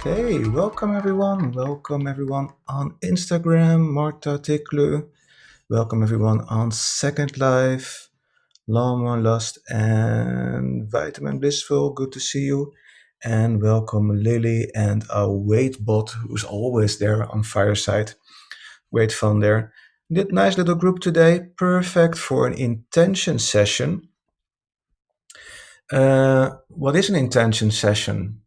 Okay, welcome everyone. Welcome everyone on Instagram, Marta Tiklu. Welcome everyone on Second Life, Lama Lust, and Vitamin Blissful. Good to see you. And welcome Lily and our weight bot, who's always there on Fireside. Great fun there. Did nice little group today. Perfect for an intention session. What is an intention session?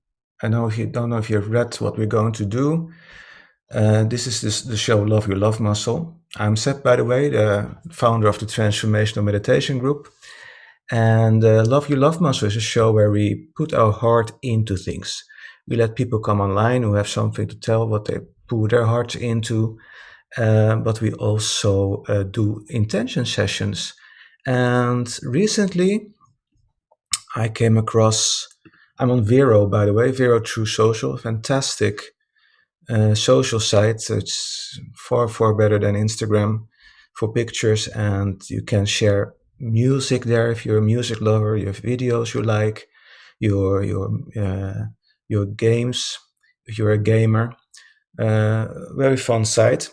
I know if you don't know if you've read what we're going to do. This is the show Love Your Love Muscle. I'm Seth, by the way, the founder of the Transformational Meditation Group. And Love Your Love Muscle is a show where we put our heart into things. We let people come online who have something to tell, what they put their hearts into. But we also do intention sessions. And recently, I came across, I'm on Vero, by the way, Vero True Social, fantastic social site. It's far, far better than Instagram for pictures, and you can share music there if you're a music lover. You have videos you like, your games if you're a gamer. Very fun site.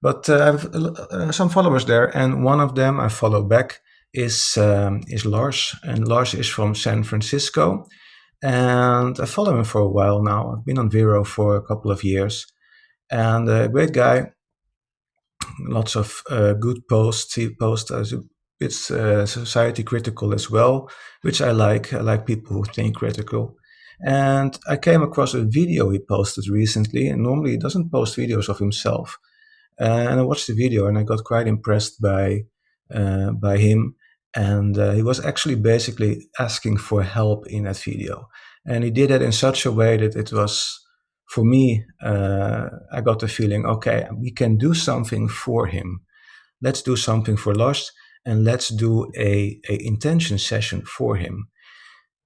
But I have some followers there, and one of them I follow back is Lars, and Lars is from San Francisco, and I follow him for a while now. I've been on Vero for a couple of years, and a great guy. Lots of good posts. He posts as it's society critical as well, which I like. I like people who think critical. And I came across a video he posted recently, and normally he doesn't post videos of himself. And I watched the video, and I got quite impressed by him. And he was actually basically asking for help in that video, and he did it in such a way that it was, for me, I got the feeling, okay, we can do something for him. Let's do something for Lars, and let's do a intention session for him.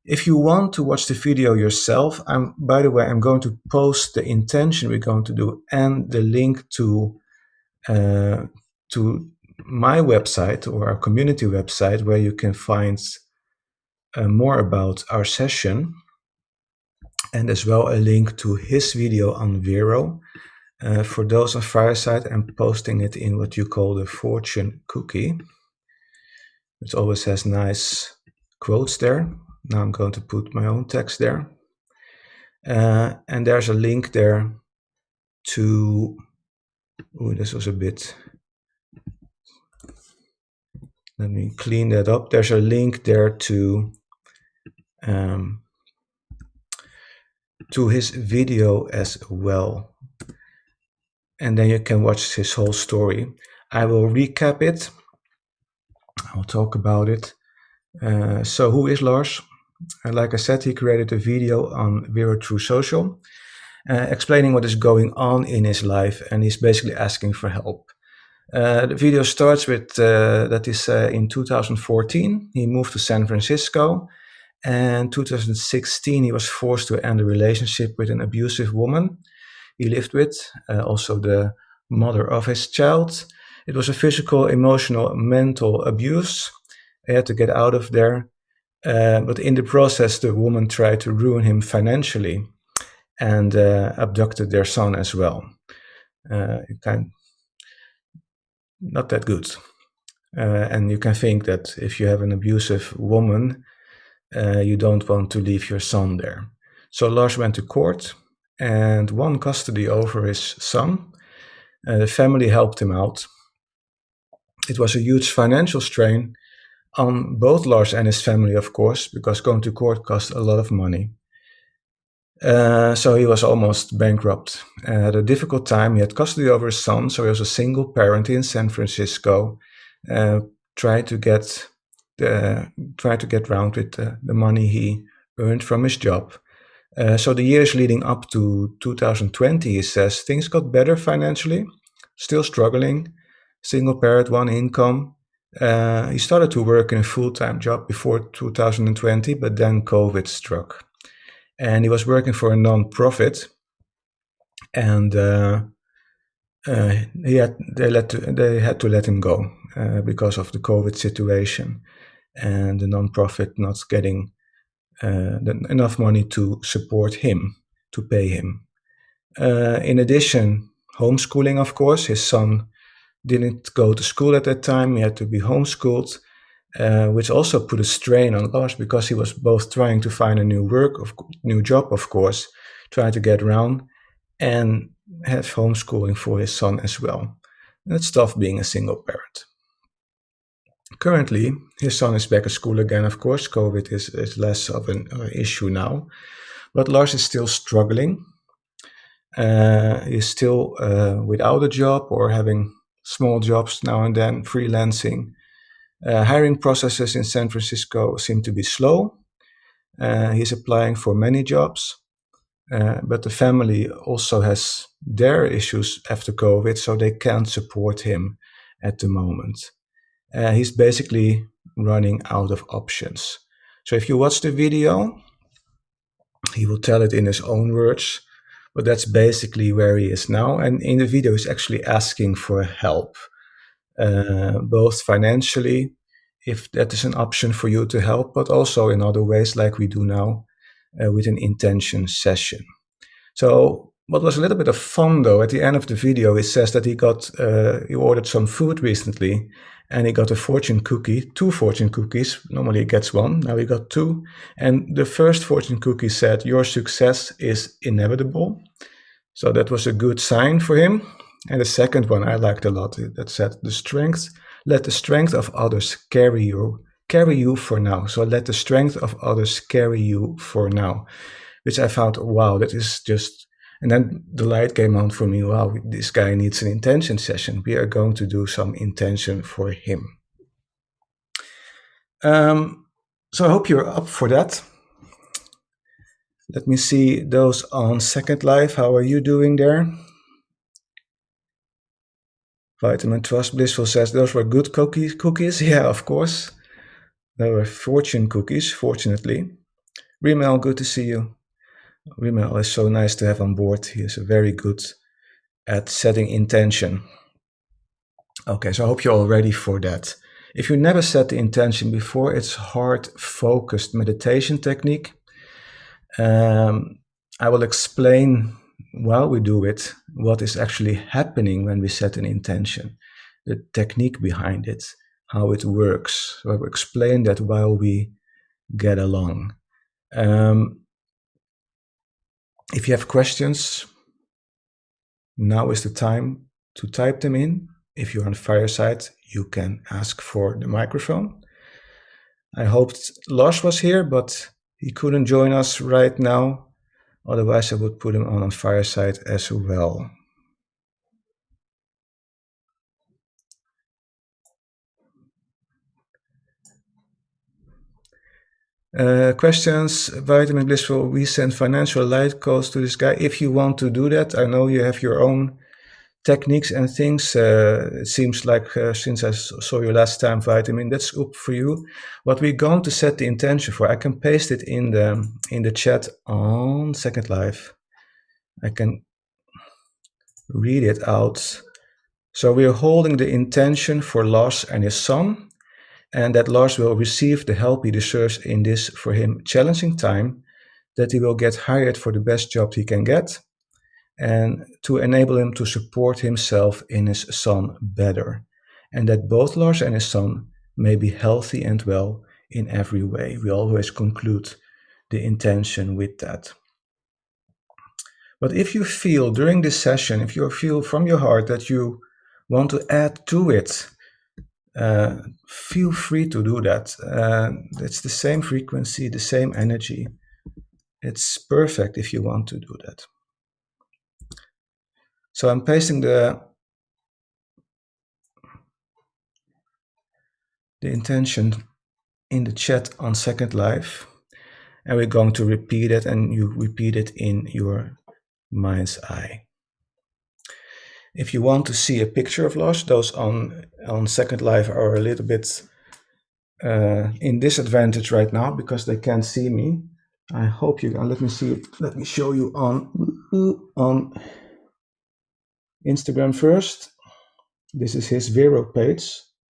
If you want to watch the video yourself, by the way, I'm going to post the intention we're going to do and the link to my website or our community website, where you can find more about our session, and as well a link to his video on Vero. For those on Fireside, I'm posting it in what you call the fortune cookie. It always has nice quotes there. Now I'm going to put my own text there. And there's a link there to, this was a bit, let me clean that up. There's a link there to his video as well. And then you can watch his whole story. I will recap it. I'll talk about it. So who is Lars? Like I said, he created a video on Vero True Social, explaining what is going on in his life, and he's basically asking for help. The video starts with that is in 2014. He moved to San Francisco, and 2016 he was forced to end a relationship with an abusive woman he lived with, also the mother of his child. It was a physical, emotional, mental abuse. He had to get out of there. But in the process, the woman tried to ruin him financially and abducted their son as well. Not that good. And you can think that if you have an abusive woman, you don't want to leave your son there. So Lars went to court and won custody over his son. The family helped him out. It was a huge financial strain on both Lars and his family, of course, because going to court cost a lot of money. So he was almost bankrupt. Had a difficult time. He had custody over his son, so he was a single parent in San Francisco. Tried to get around with the money he earned from his job. So the years leading up to 2020, he says, things got better financially, still struggling, single parent, one income. He started to work in a full-time job before 2020, but then COVID struck. And he was working for a non-profit, and they had to let him go because of the COVID situation, and the non-profit not getting enough money to support him, to pay him. In addition, homeschooling, of course. His son didn't go to school at that time. He had to be homeschooled, which also put a strain on Lars because he was both trying to find a new job, of course, trying to get around, and have homeschooling for his son as well. And it's tough being a single parent. Currently, his son is back at school again, of course. COVID is less of an issue now. But Lars is still struggling. He's still without a job or having small jobs now and then, freelancing. Hiring processes in San Francisco seem to be slow. He's applying for many jobs, but the family also has their issues after COVID, so they can't support him at the moment. He's basically running out of options. So if you watch the video, he will tell it in his own words, but that's basically where he is now. And in the video, he's actually asking for help, both financially, if that is an option for you to help, but also in other ways, like we do now with an intention session. So what was a little bit of fun, though, at the end of the video, it says that he ordered some food recently, and he got a fortune cookie, 2 fortune cookies. Normally he gets one, now he got 2. And the first fortune cookie said, "Your success is inevitable." So that was a good sign for him. And the second one I liked a lot. That said, let the strength of others carry you for now. So let the strength of others carry you for now, which I found, wow, that is just. And then the light came on for me. Wow, this guy needs an intention session. We are going to do some intention for him. So I hope you're up for that. Let me see those on Second Life. How are you doing there? Vitamin Trust Blissful says those were good cookies. Yeah, of course. They were fortune cookies, fortunately. Rimel, good to see you. Rimel is so nice to have on board. He is very good at setting intention. Okay, so I hope you're all ready for that. If you never set the intention before, it's heart-focused meditation technique. I will explain while we do it what is actually happening when we set an intention, the technique behind it, how it works. So I will explain that while we get along. If you have questions, now is the time to type them in. If you're on Fireside, you can ask for the microphone. I hoped Lars was here, but he couldn't join us right now. Otherwise, I would put him on Fireside as well. Questions, Vitamin Blissful, we send financial light calls to this guy. If you want to do that, I know you have your own techniques and things. It seems like since I saw you last time, Vitamin, that's up for you. What we're going to set the intention for, I can paste it in the chat on Second Life. I can read it out. So we are holding the intention for Lars and his son, and that Lars will receive the help he deserves in this, for him, challenging time, that he will get hired for the best job he can get, and to enable him to support himself in his son better, and that both Lars and his son may be healthy and well in every way. We always conclude the intention with that. But if you feel during this session, if you feel from your heart that you want to add to it, feel free to do that. It's the same frequency, the same energy. It's perfect if you want to do that. So I'm pasting the intention in the chat on Second Life, and we're going to repeat it, and you repeat it in your mind's eye. If you want to see a picture of Lars, those on Second Life are a little bit in disadvantage right now because they can't see me. I hope you can. Let me see it. Let me show you on Instagram first. This is his Vero page.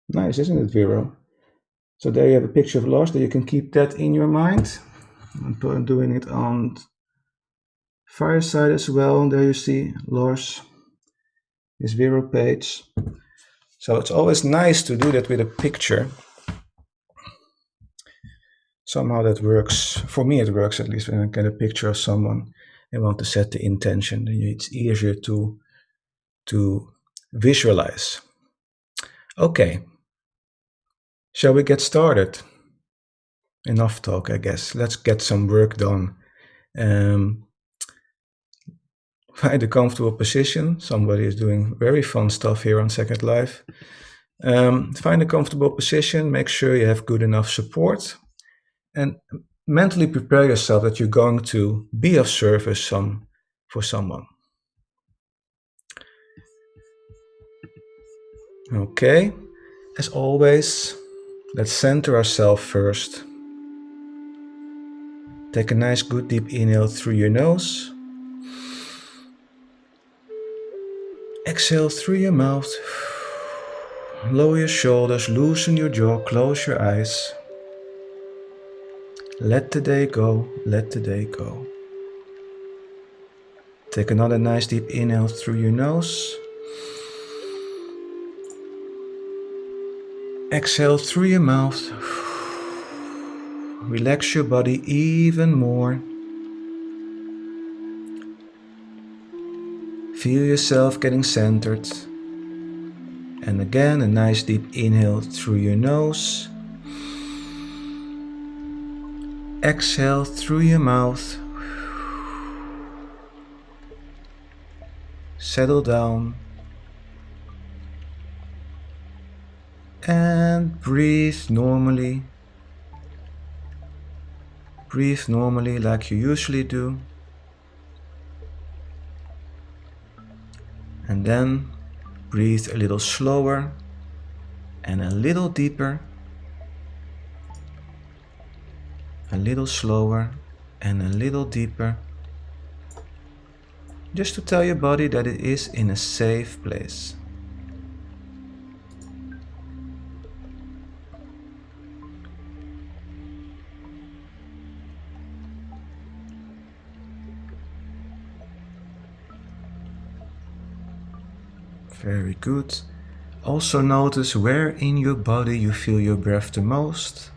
Nice, isn't it, Vero? So there you have a picture of Lars. That you can keep that in your mind. I'm doing it on Fireside as well. There you see Lars, his Vero page. So it's always nice to do that with a picture. Somehow that works. For me, it works at least when I get a picture of someone and want to set the intention. Then it's easier to visualize. Okay, shall we get started? Enough talk, I guess. Let's get some work done. Find a comfortable position. Somebody is doing very fun stuff here on Second Life. Find a comfortable position. Make sure you have good enough support. And mentally prepare yourself that you're going to be of service for someone. Okay, as always, let's center ourselves first. Take a nice good deep inhale through your nose. Exhale through your mouth. Lower your shoulders, loosen your jaw, close your eyes. Let the day go, let the day go. Take another nice deep inhale through your nose. Exhale through your mouth. Relax your body even more. Feel yourself getting centered. And again, a nice deep inhale through your nose. Exhale through your mouth. Settle down. And breathe normally. Breathe normally like you usually do. And then breathe a little slower and a little deeper. A little slower and a little deeper. Just to tell your body that it is in a safe place. Very good. Also notice where in your body you feel your breath the most.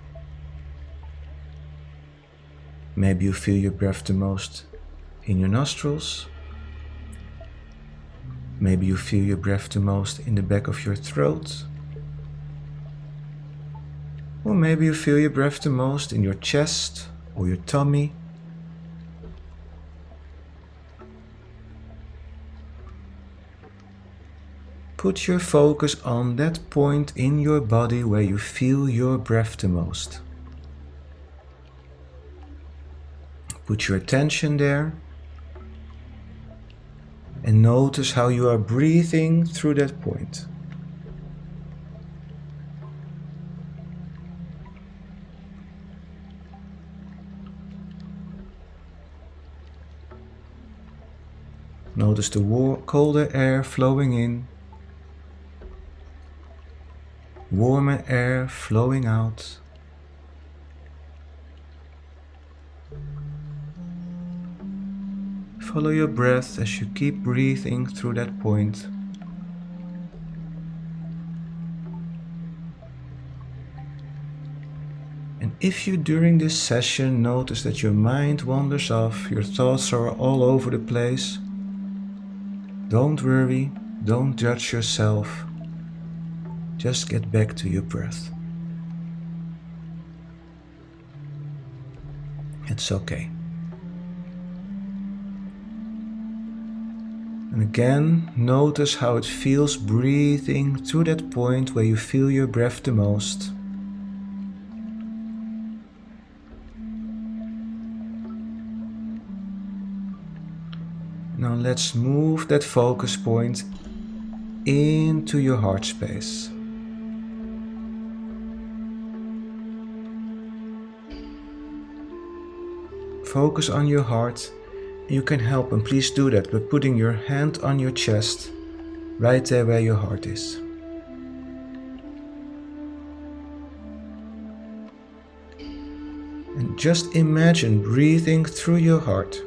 Maybe you feel your breath the most in your nostrils. Maybe you feel your breath the most in the back of your throat. Or maybe you feel your breath the most in your chest or your tummy. Put your focus on that point in your body where you feel your breath the most. Put your attention there and notice how you are breathing through that point. Notice the colder air flowing in, warmer air flowing out. Follow your breath as you keep breathing through that point. And if you during this session notice that your mind wanders off, your thoughts are all over the place, don't worry, don't judge yourself. Just get back to your breath. It's okay. And again, notice how it feels breathing through that point where you feel your breath the most. Now let's move that focus point into your heart space. Focus on your heart. You can help, and please do that by putting your hand on your chest, right there where your heart is. And just imagine breathing through your heart.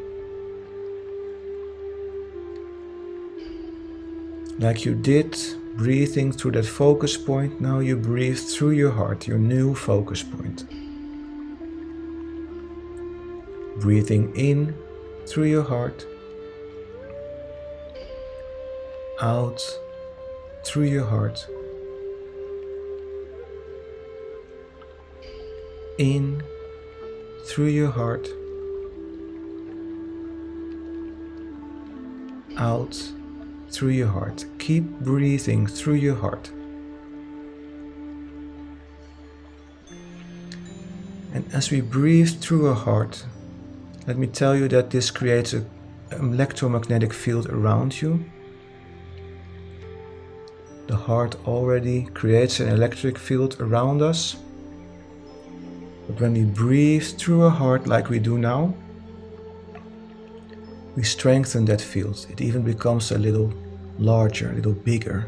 Like you did, breathing through that focus point, now you breathe through your heart, your new focus point. Breathing in through your heart, out through your heart, in through your heart, out through your heart. Keep breathing through your heart. And as we breathe through our heart, let me tell you that this creates an electromagnetic field around you. The heart already creates an electric field around us. But when we breathe through our heart like we do now, we strengthen that field. It even becomes a little larger, a little bigger.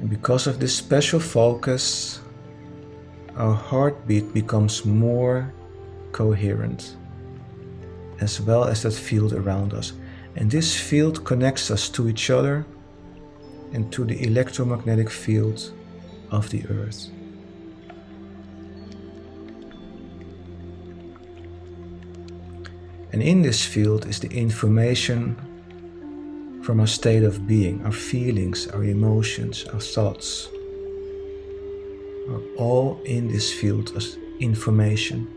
And because of this special focus, our heartbeat becomes more coherent, as well as that field around us. And this field connects us to each other and to the electromagnetic field of the earth. And in this field is the information from our state of being, our feelings, our emotions, our thoughts, are all in this field as information.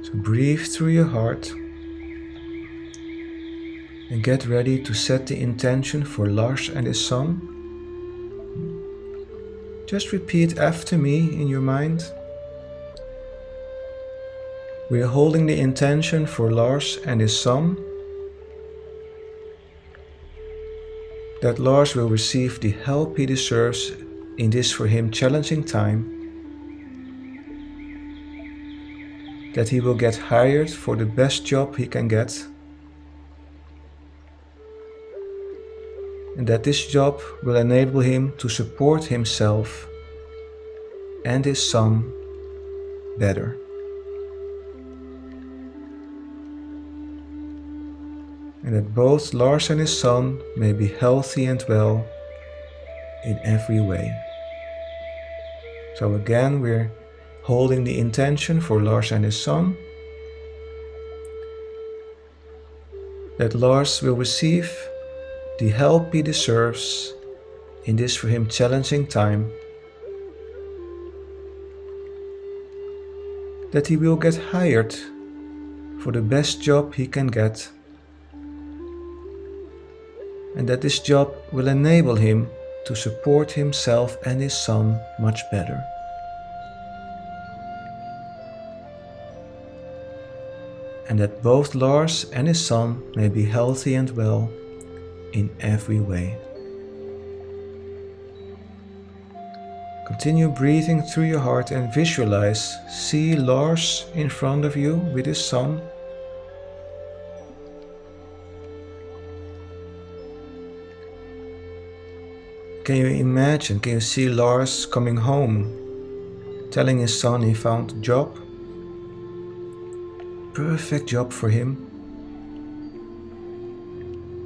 So breathe through your heart and get ready to set the intention for Lars and his son. Just repeat after me in your mind. We are holding the intention for Lars and his son, that Lars will receive the help he deserves in this for him challenging time, that he will get hired for the best job he can get, and that this job will enable him to support himself and his son better. And that both Lars and his son may be healthy and well in every way. So again, we're holding the intention for Lars and his son, that Lars will receive the help he deserves in this for him challenging time, that he will get hired for the best job he can get, and that this job will enable him to support himself and his son much better. And that both Lars and his son may be healthy and well in every way. Continue breathing through your heart and visualize, see Lars in front of you with his son. Can you imagine, can you see Lars coming home, telling his son he found a job? Perfect job for him.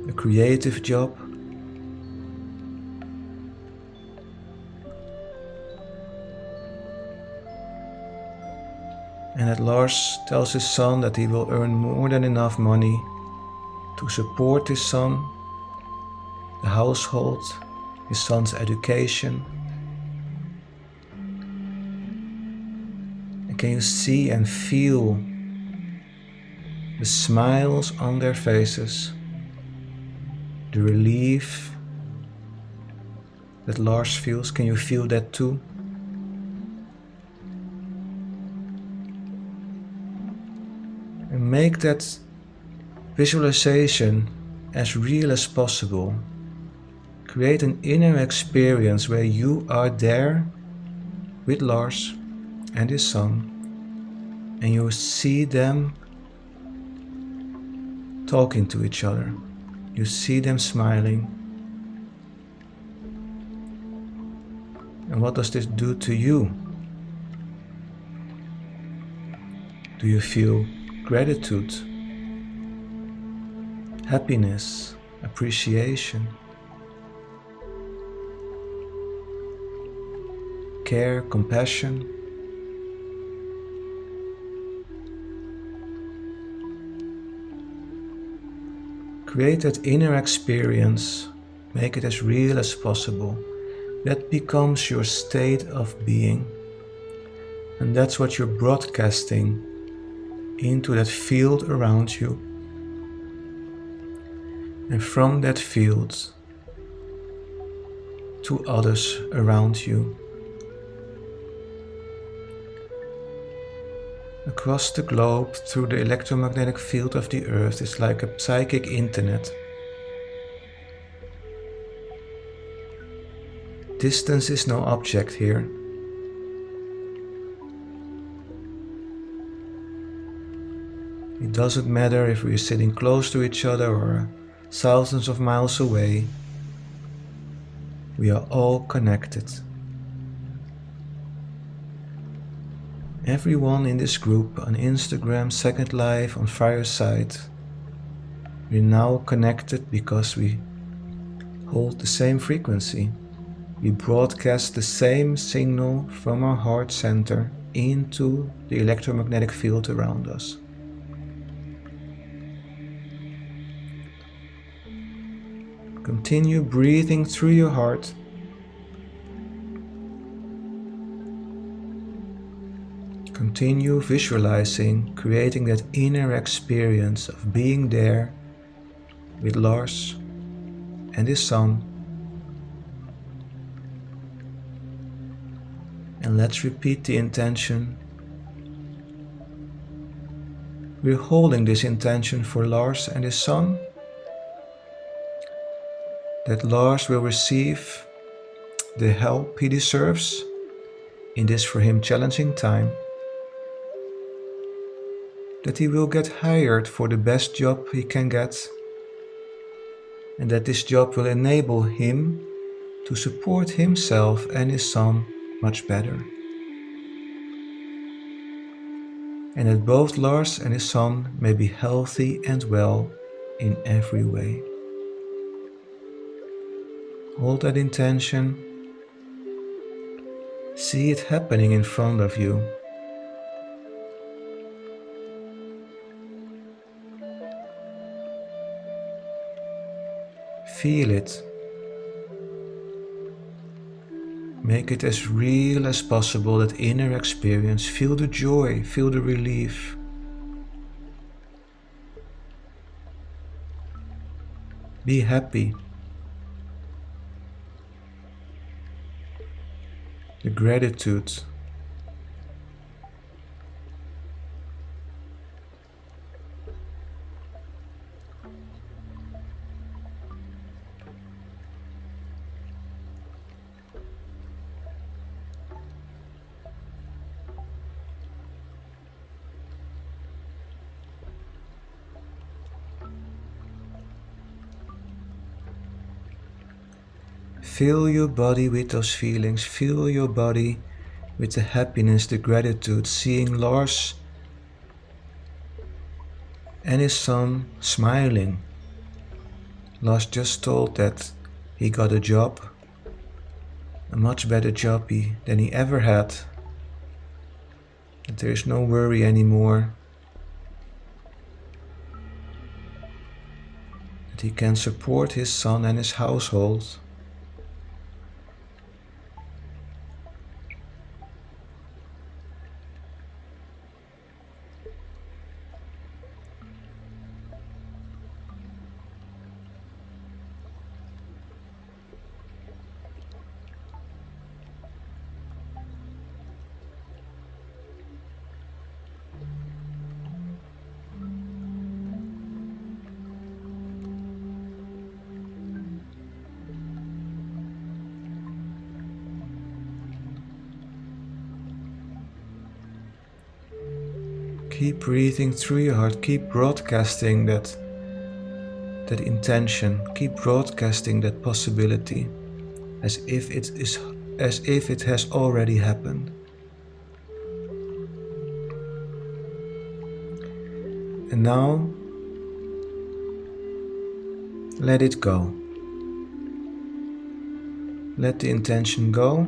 A creative job. And that Lars tells his son that he will earn more than enough money to support his son, the household, his son's education. And can you see and feel the smiles on their faces, the relief that Lars feels? Can you feel that too? And make that visualization as real as possible. Create an inner experience where you are there with Lars and his son, and you see them talking to each other. You see them smiling. And what does this do to you? Do you feel gratitude, happiness, appreciation, care, compassion? Create that inner experience, make it as real as possible. That becomes your state of being. And that's what you're broadcasting into that field around you. And from that field to others around you. Across the globe, through the electromagnetic field of the earth, is like a psychic internet. Distance is no object here. It doesn't matter if we're sitting close to each other or thousands of miles away. We are all connected. Everyone in this group on Instagram, Second Life, on Fireside, we're now connected because we hold the same frequency. We broadcast the same signal from our heart center into the electromagnetic field around us. Continue breathing through your heart. Continue visualizing, creating that inner experience of being there with Lars and his son. And let's repeat the intention. We're holding this intention for Lars and his son, that Lars will receive the help he deserves in this for him challenging time, that he will get hired for the best job he can get, and that this job will enable him to support himself and his son much better. And that both Lars and his son may be healthy and well in every way. Hold that intention. See it happening in front of you. Feel it. Make it as real as possible, that inner experience. Feel the joy, feel the relief. Be happy. The gratitude. Fill your body with those feelings. Fill your body with the happiness, the gratitude, seeing Lars and his son smiling. Lars just told that he got a job, a much better job than he ever had. That there is no worry anymore. That he can support his son and his household. Keep breathing through your heart, keep broadcasting that that intention. Keep broadcasting that possibility as if it has already happened. And now let it go. Let the intention go.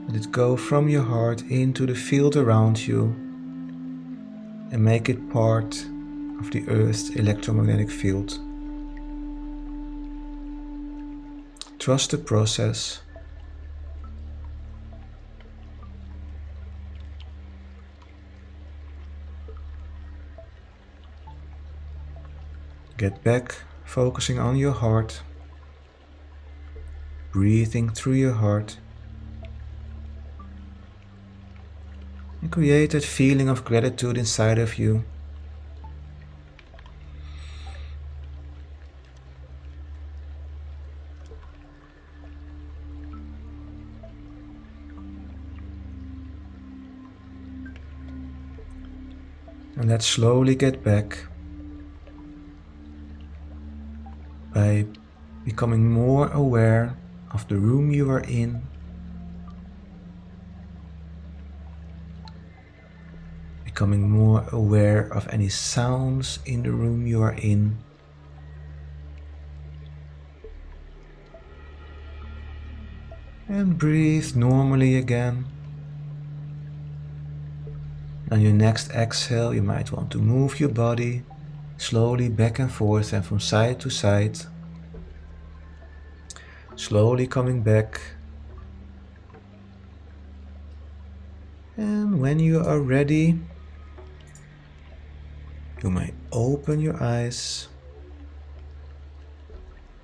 Let it go from your heart into the field around you and make it part of the Earth's electromagnetic field. Trust the process. Get back, focusing on your heart, breathing through your heart, and create that feeling of gratitude inside of you. And let's slowly get back by becoming more aware of the room you are in, becoming more aware of any sounds in the room you are in. And breathe normally again. On your next exhale, you might want to move your body slowly back and forth and from side to side. Slowly coming back. And when you are ready, you may open your eyes.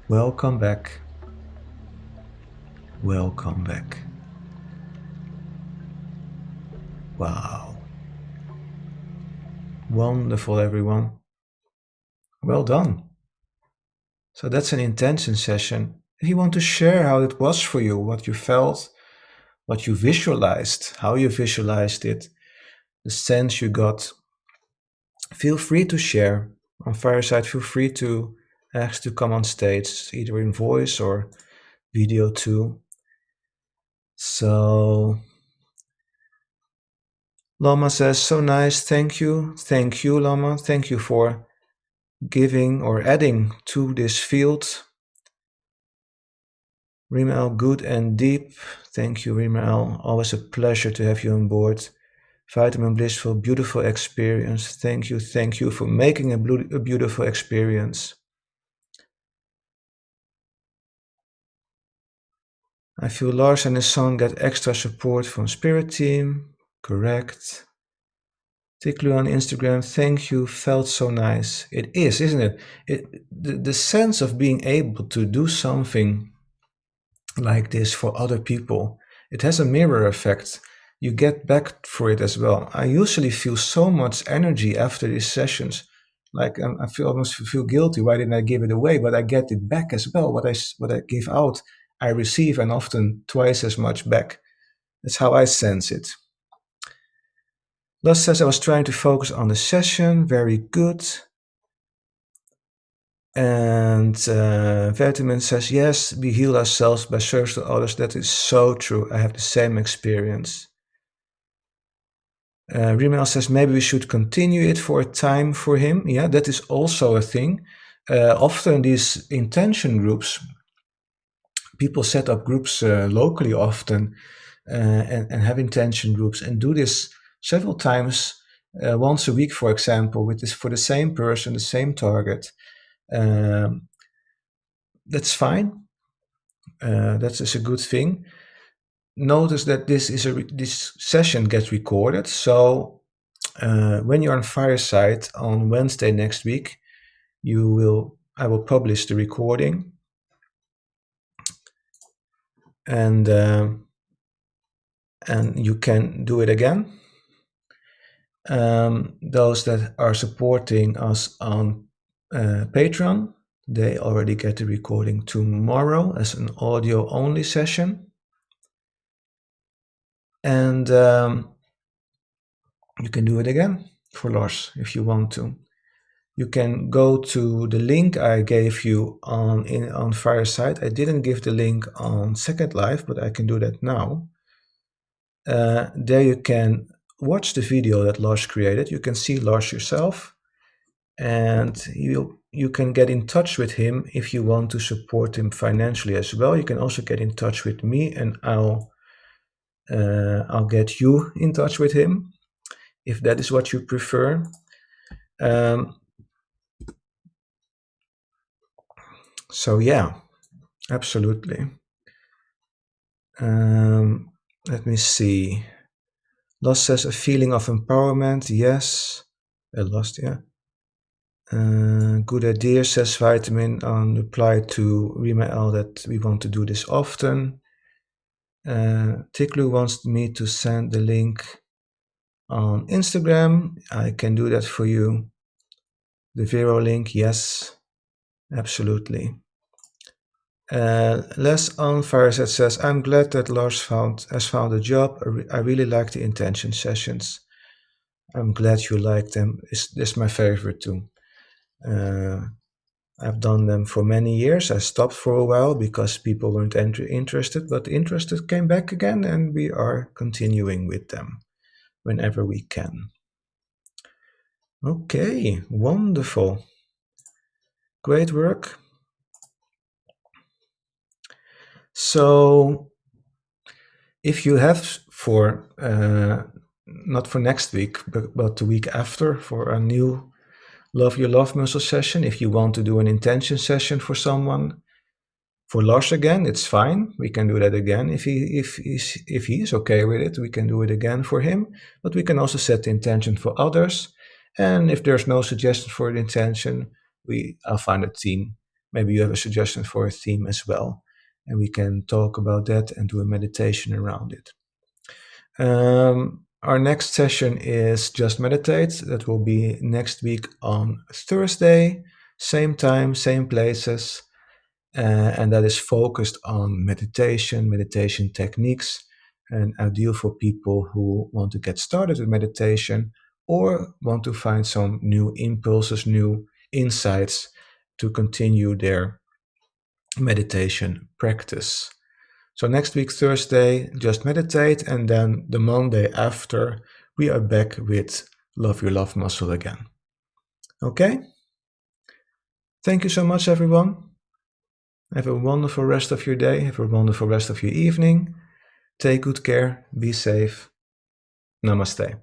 Welcome back. Welcome back. Wow. Wonderful, everyone. Well done. So that's an intention session. If you want to share how it was for you, what you felt, what you visualized, how you visualized it, the sense you got, feel free to share. On Fireside, feel free to ask to come on stage, either in voice or video too. So Lama says, so nice, thank you. Thank you, Lama. Thank you for giving or adding to this field. Rimael, good and deep. Thank you, Rimael. Always a pleasure to have you on board. Vitamin Blissful, beautiful experience. Thank you for making a beautiful experience. I feel Lars and his son get extra support from Spirit Team. Correct. Tiklu on Instagram, thank you, felt so nice. It is, isn't it? The sense of being able to do something like this for other people, it has a mirror effect. You get back for it as well. I usually feel so much energy after these sessions. Like I feel almost feel guilty. Why didn't I give it away? But I get it back as well. What I give out, I receive, and often twice as much back. That's how I sense it. Lars says I was trying to focus on the session. Very good. And Vitamin says, yes, we heal ourselves by service to others. That is so true. I have the same experience. Rimmel says, maybe we should continue it for a time for him. Yeah, that is also a thing. Often these intention groups, people set up groups locally often and have intention groups and do this several times, once a week, for example, with this for the same person, the same target. That's fine. That is a good thing. Notice that this session gets recorded. So when you're on Fireside on Wednesday next week, I will publish the recording, and you can do it again. Those that are supporting us on Patreon, they already get the recording tomorrow as an audio only session. And You can do it again for Lars if you want to. You can go to the link I gave you on Fireside. I didn't give the link on Second Life, but I can do that now. There you can watch the video that Lars created. You can see Lars yourself, and you can get in touch with him if you want to support him financially as well. You can also get in touch with me, and I'll get you in touch with him if that is what you prefer. So yeah, absolutely. Let me see. Lost says a feeling of empowerment. Yes. Lost, yeah. Good idea, says Vitamin on reply to Rima L that we want to do this often. Tiklu wants me to send the link on Instagram. I can do that for you. The Vero link, yes, absolutely. Les on Fireset says, I'm glad that Lars has found a job. I really like the intention sessions. I'm glad you like them. This is my favorite too. I've done them for many years. I stopped for a while because people weren't interested, but the interest came back again, and we are continuing with them whenever we can. Okay, wonderful. Great work. So if you have for, not for next week, but the week after, for a new Love Your Love Muscle session, if you want to do an intention session for someone, for Lars again, it's fine. We can do that again. If he is okay with it, we can do it again for him. But we can also set the intention for others. And if there's no suggestion for the intention, I'll find a theme. Maybe you have a suggestion for a theme as well, and we can talk about that and do a meditation around it. Our next session is Just Meditate. That will be next week on Thursday, same time, same places. And that is focused on meditation techniques, and ideal for people who want to get started with meditation or want to find some new impulses, new insights to continue their meditation practice. So next week, Thursday, Just Meditate, and then the Monday after, we are back with Love Your Love Muscle again. Okay? Thank you so much, everyone. Have a wonderful rest of your day. Have a wonderful rest of your evening. Take good care. Be safe. Namaste.